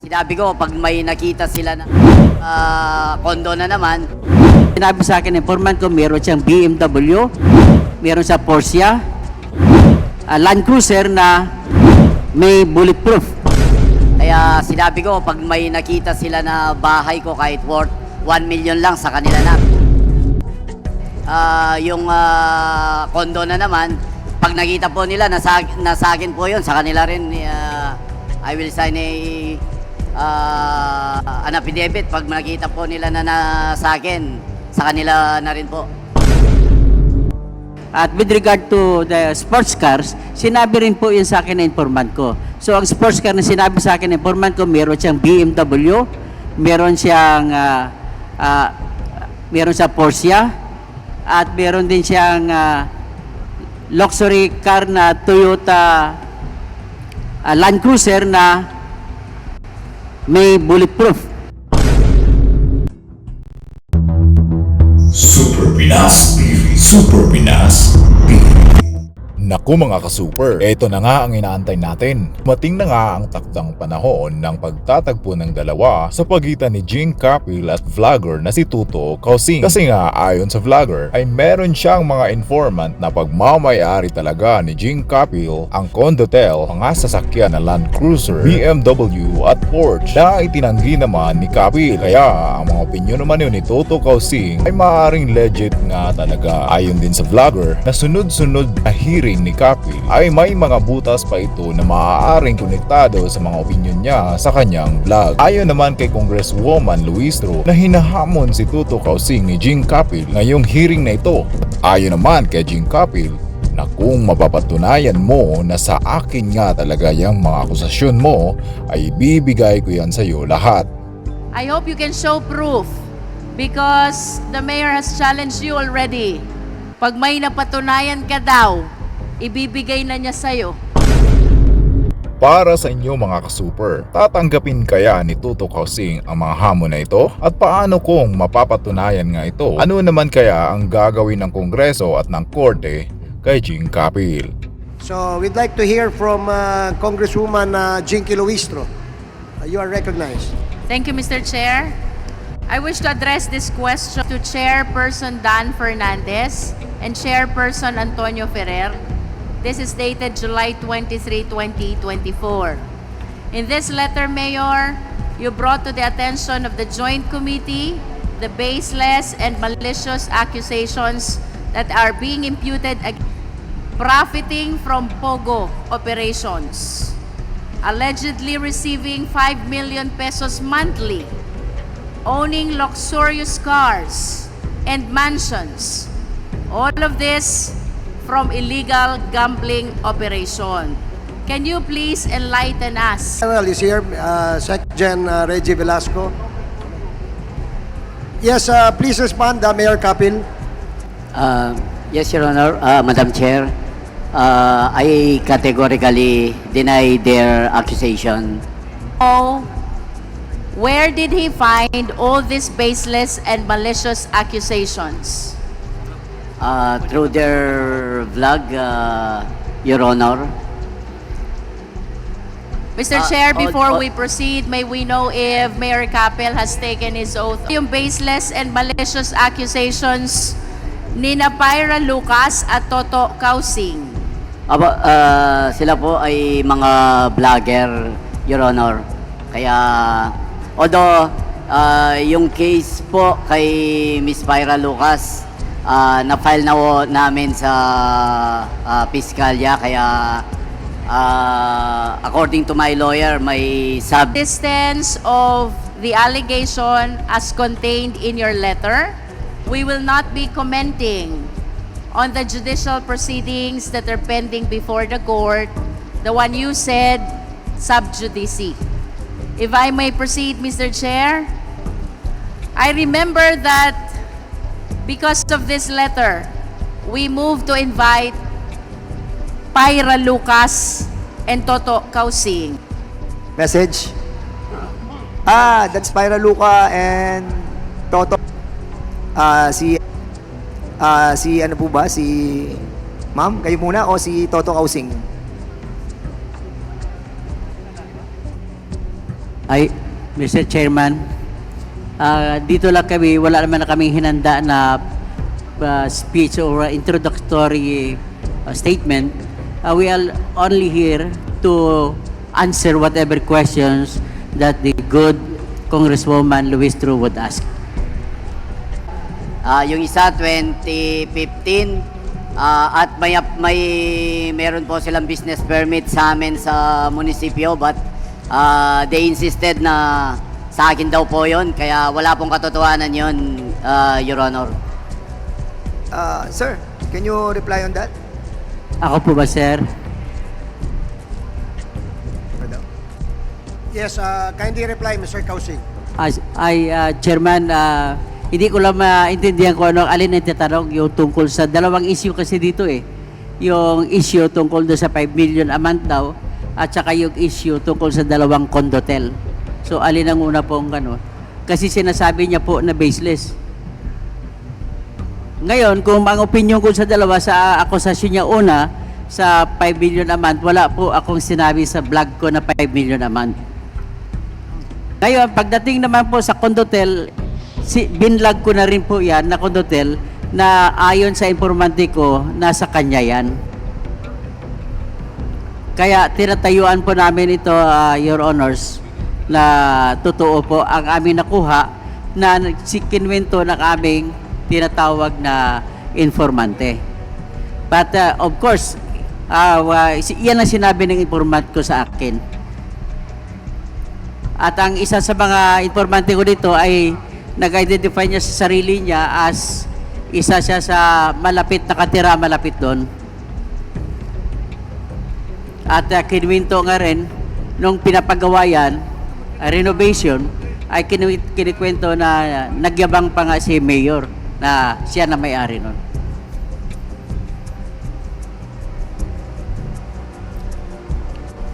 Sinabi ko, pag may nakita sila na kondo na naman, Sinabi sa akin, informant ko, meron siyang BMW, meron siya Porsche, Land Cruiser na may bulletproof. kaya sinabi ko, pag may nakita sila na bahay ko kahit worth 1 million lang sa kanila na. Yung kondo na naman, pag nakita po nila, nasa akin po yun, sa kanila rin, I will sign an affidavit pag nakita po nila na sa akin, sa kanila na rin po. At with regard to the sports cars, sinabi rin po yun sa akin na informant ko. So ang sports car na sinabi sa akin na informant ko, meron siyang BMW, meron siyang Porsche, at meron din siyang luxury car na Toyota Land Cruiser na may bulletproof. Super Pinas TV. Super Pinas TV. Naku mga ka-super, eto na nga ang inaantay natin. Mating na nga ang takdang panahon ng pagtatagpo ng dalawa sa pagitan ni Jing Capil at vlogger na si Tuto Kausing. Kasi nga ayon sa vlogger ay meron siyang mga informant na pagmamayari talaga ni Jing Capil ang condotel, mga sasakyan na Land Cruiser, BMW at Porsche na itinanggi naman ni Capil. Kaya ang mga opinyon naman yun ni Tuto Kausing ay maaaring legit nga talaga. Ayon din sa vlogger na sunod-sunod na hearing ni Capil ay may mga butas pa ito na maaaring konektado sa mga opinyon niya sa kanyang vlog. Ayon naman kay Congresswoman Luistro na hinahamon si Tuto Kausing ni Jing Capil ngayong hearing na ito. Ayon naman kay Jing Capil na kung mapapatunayan mo na sa akin nga talaga yung mga akusasyon mo ay bibigay ko yan sa iyo lahat. I hope you can show proof because the mayor has challenged you already. Pag may napatunayan ka daw, ibibigay na niya sa'yo. Para sa inyo mga ka-super, tatanggapin kaya ni Tuto Kausing ang mga hamon na ito? At paano kung mapapatunayan nga ito? Ano naman kaya ang gagawin ng Kongreso at ng Korte kay Jing Capil? So we'd like to hear from Congresswoman Jinky Luistro. You are recognized. Thank you, Mr. Chair. I wish to address this question to Chairperson Dan Fernandez and Chairperson Antonio Ferrer. This is dated July 23, 2024. In this letter, Mayor, you brought to the attention of the Joint Committee the baseless and malicious accusations that are being imputed against profiting from POGO operations, allegedly receiving 5 million pesos monthly, owning luxurious cars and mansions, all of this from illegal gambling operation. Can you please enlighten us? General is here, Sec-Gen Reggie Velasco. Yes, please respond, Mayor Capil. Yes, Your Honor, Madam Chair, I categorically deny their accusation. Oh, where did he find all these baseless and malicious accusations? Through their vlog, Your Honor. Mr. Chair, before all- we proceed, may we know if Mayor Capel has taken his oath? Yung baseless and malicious accusations ni Pyra Lucas at Toto Kausing. Sila po ay mga vlogger, Your Honor. Kaya, although yung case po kay Miss Pyra Lucas, na-file na po namin sa piskalya, kaya according to my lawyer, may Distance of the allegation as contained in your letter. We will not be commenting on the judicial proceedings that are pending before the court, the one you said, sub judice. If I may proceed, Mr. Chair, I remember that because of this letter, we moved to invite Pyra Lucas and Toto Kausing. Message. That's Pyra Luca and Toto. Si ano po ba? Si Ma'am, kayo muna o si Toto Kausing? Ay, Mr. Chairman, dito lang kami, wala naman na kaming hinanda na speech or introductory statement. We are only here to answer whatever questions that the good Congresswoman Luistro would ask. Yung isa 2015 at meron po silang business permit sa amin sa munisipyo, but they insisted na sa akin daw po yon, kaya wala pong katotohanan yon, Your Honor. Sir, can you reply on that? Ako po ba, sir? Yes, kindly reply, Mr. Kausing. Chairman, hindi ko lang maintindihan kung ano alin ang tatanong yung tungkol sa dalawang issue kasi dito eh. Yung issue tungkol doon sa 5 million a month daw at saka yung issue tungkol sa dalawang condotel. So alin ang una pong ano? Kasi sinasabi niya po na baseless. Ngayon, kung ang opinion ko sa dalawa sa akusasyon niya una sa 5 million a month, wala po akong sinabi sa vlog ko na 5 million a month. Ngayon, pagdating naman po sa condotel, binlog ko na rin po yan na condotel na ayon sa informante ko, nasa kanya yan. Kaya tinatayuan po namin ito, Your Honors, na totoo po ang aming nakuha na kinwento ng aming tinatawag na informante. But of course, yan ang sinabi ng informant ko sa akin. At ang isa sa mga informante ko dito ay nag-identify niya sa sarili niya as isa siya sa malapit, nakatira malapit doon. At kinwento nga rin, nung pinapagawa yan, renovation, ay kinikwento na nagyabang pa nga si Mayor na siya na may-ari nun.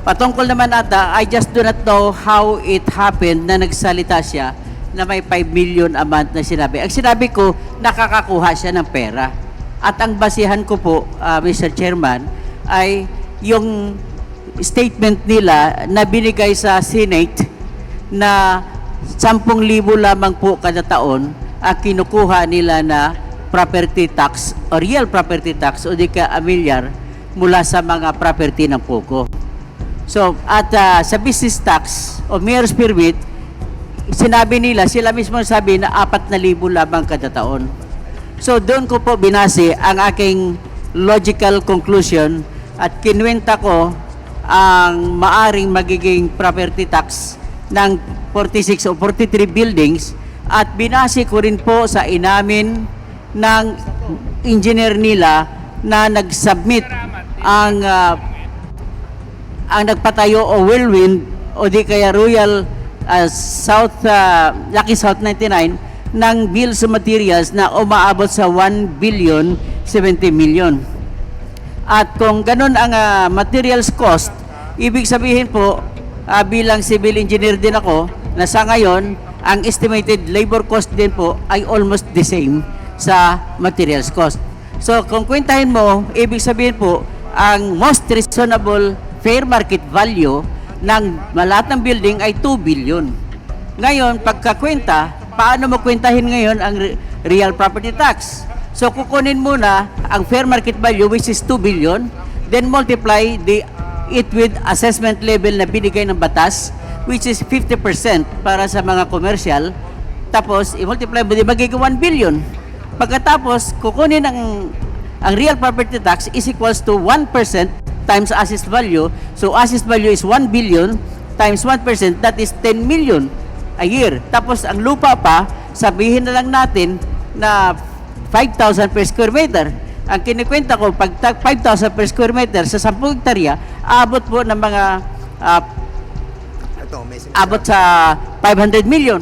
Patungkol naman ata, I just do not know how it happened na nagsalita siya na may 5 million a month na sinabi. Ang sinabi ko, nakakakuha siya ng pera. At ang basihan ko po, Mr. Chairman, ay yung statement nila na binigay sa Senate na 10,000 lamang po kada taon ang kinukuha nila na property tax o real property tax o di ka amilyar mula sa mga property ng POGO. So, at sa business tax o mayor's permit, sinabi nila, sila mismo sabi na 4,000 lamang kada taon. So, doon ko po binase ang aking logical conclusion at kinwenta ko ang maaring magiging property tax ng 46 o 43 buildings at binase ko rin po sa inamin ng engineer nila na nag-submit ang nagpatayo o Whirlwind o di kaya Royal Lucky South 99 ng bills of materials na umaabot sa 1 billion 70 million. At kung ganun ang materials cost, ibig sabihin po, bilang civil engineer din ako, na sa ngayon, ang estimated labor cost din po ay almost the same sa materials cost. So kung kwentahin mo, ibig sabihin po, ang most reasonable fair market value ng lahat ng building ay 2 billion. Ngayon, pagkakwenta, paano mo kwentahin ngayon ang real property tax? So kukunin muna ang fair market value which is 2 billion, then multiply it with assessment level na binigay ng batas which is 50% para sa mga commercial. Tapos i-multiply mo, di magiging 1 billion. Pagkatapos kukunin ang real property tax is equals to 1% times assessed value. So assessed value is 1 billion times 1%, that is 10 million a year. Tapos ang lupa pa, sabihin na lang natin na 5,000 per square meter. Ang kinikwenta ko, pag 5,000 per square meter sa 10 hektarya, abot po ng mga abot sa 500 million.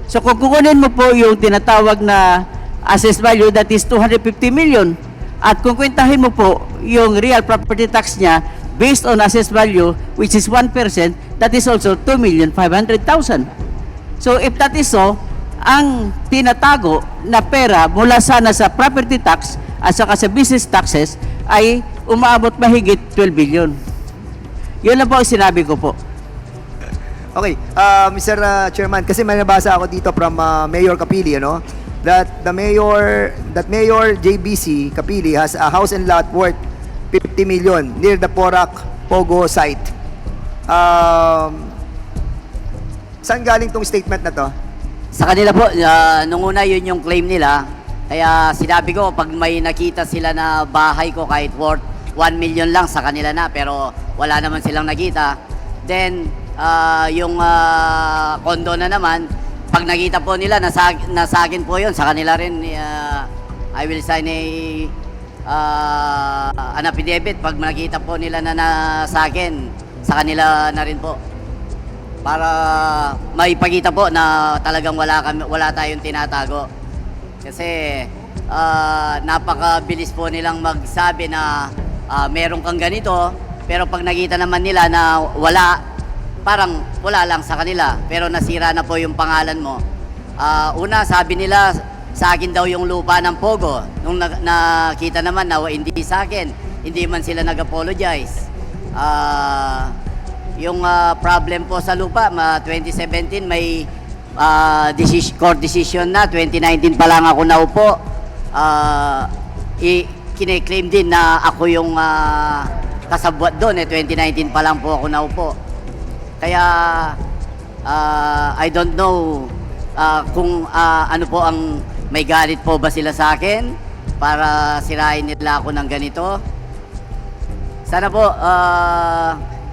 So kung kukunin mo po yung tinatawag na assessed value, that is 250 million. At kung kwentahin mo po yung real property tax niya based on assessed value, which is 1%, that is also 2,500,000. So if that is so, ang tinatago na pera mula sana sa property tax at saka sa business taxes ay umaabot mahigit 12 billion. Yun lang po ang sinabi ko po. Okay, Mr. Chairman, kasi may nabasa ako dito from Mayor Capili, that Mayor JBC Capili has a house and lot worth 50 million near the Porac Pogo site. Saan galing tong statement na to? Sa kanila po, nung una yun yung claim nila. Kaya sinabi ko, pag may nakita sila na bahay ko kahit worth 1 million lang sa kanila na, pero wala naman silang nakita. Then, yung condo na naman, pag nakita po nila, nasa akin po yun, sa kanila rin, I will sign an affidavit pag nakita po nila na sa akin, sa kanila na rin po. Para maipakita po na talagang wala tayong tinatago. Kasi napakabilis po nilang magsabi na meron kang ganito, pero pag nakita naman nila na wala, parang wala lang sa kanila, pero nasira na po yung pangalan mo. Una, sabi nila sa akin daw yung lupa ng Pogo. Nung nakita naman na hindi sa akin, hindi man sila nag-apologize. Yung problem po sa lupa, 2017 may court decision na, 2019 pa lang ako naupo. Kine-claim din na ako yung kasabwat doon, 2019 pa lang po ako naupo. Kaya I don't know kung ano po ang may galit po ba sila sa akin para sirain nila ako ng ganito. Sana po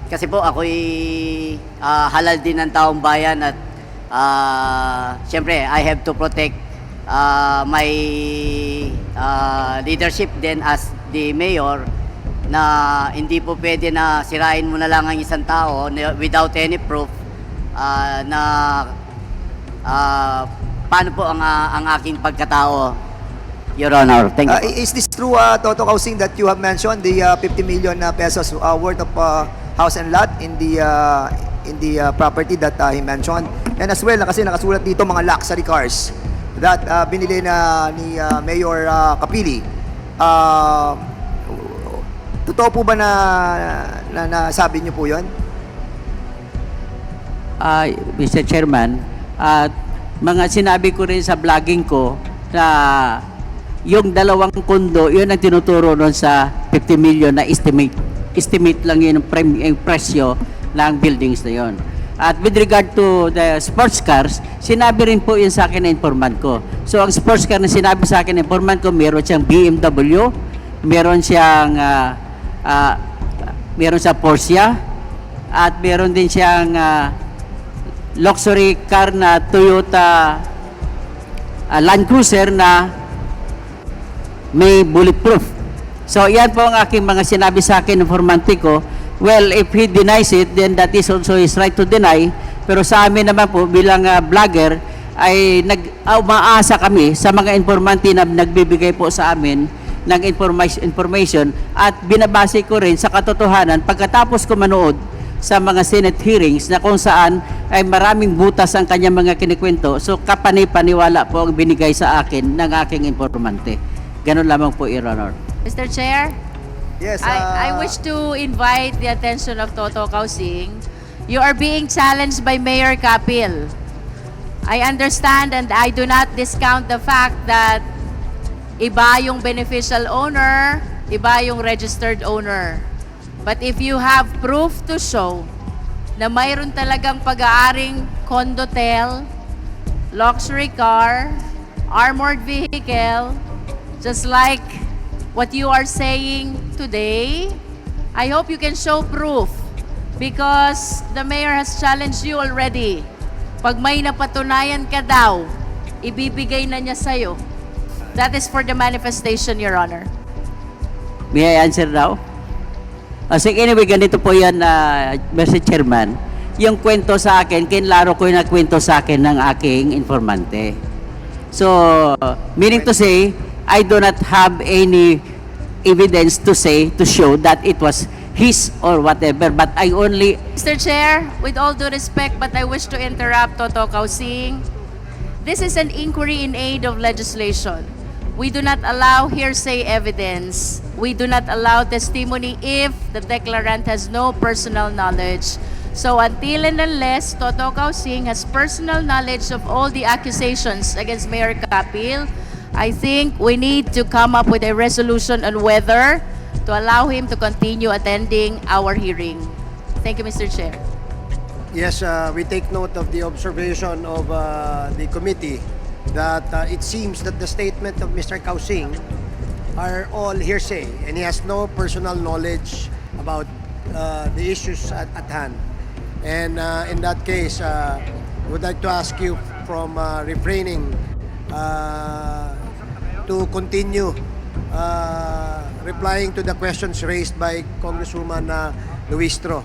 kasi po ako'y halal din ng taong bayan at syempre I have to protect my leadership then as the mayor, na hindi po pwede na sirain mo na lang ang isang tao without any proof na paano po ang aking pagkatao, Your Honor. Thank you. Is this true, Toto Kausing, that you have mentioned the 50 million pesos worth of house and lot in the property that he mentioned? And as well, kasi nakasulat dito mga luxury cars that binili na ni Mayor Capili. Totoo po ba na sabi niyo po yun? Mr. Chairman, mga sinabi ko rin sa vlogging ko na yung dalawang kondo, yun ang tinuturo doon sa 50 million na estimate. Estimate lang yun yung presyo ng buildings na yun. At with regard to the sports cars, sinabi rin po yun sa akin na informant ko. So ang sports car na sinabi sa akin na informant ko, meron siyang BMW, meron siyang Porsche, at meron din siyang luxury car na Toyota Land Cruiser na may bulletproof. So yan po ang aking mga sinabi sa akin, informante ko. Well, if he denies it, then that is also his right to deny. Pero sa amin naman po, bilang vlogger, ay umaasa kami sa mga informante na nagbibigay po sa amin ng information, at binabase ko rin sa katotohanan pagkatapos ko manood sa mga Senate hearings na kung saan ay maraming butas ang kanyang mga kinikwento. So kapani-paniwala po ang binigay sa akin ng aking informante. Ganun lamang po, Your Honor. Mr. Chair, Yes. I wish to invite the attention of Toto Kausing. You are being challenged by Mayor Capil. I understand and I do not discount the fact that iba yung beneficial owner, iba yung registered owner. But if you have proof to show na mayroon talagang pag-aaring condotel, luxury car, armored vehicle, just like what you are saying today, I hope you can show proof because the mayor has challenged you already. Pag may napatunayan ka daw, ibibigay na niya sa'yo. That is for the manifestation, Your Honor. May I answer now? So anyway, ganito po yan, Mr. Chairman. Yung kwento sa akin, kinlaro ko yung kwento sa akin ng aking informante. So, meaning to say, I do not have any evidence to show that it was his or whatever, but I only... Mr. Chair, with all due respect, but I wish to interrupt Toto Kausing. This is an inquiry in aid of legislation. We do not allow hearsay evidence. We do not allow testimony if the declarant has no personal knowledge So until and unless Toto Kausing has personal knowledge of all the accusations against Mayor Kapil, I think we need to come up with a resolution on whether to allow him to continue attending our hearing. Thank you, Mr. Chair. Yes, we take note of the observation of the committee that it seems that the statement of Mr. Kausing are all hearsay and he has no personal knowledge about the issues at hand. And in that case, I would like to ask you from refraining to continue replying to the questions raised by Congresswoman Luistro.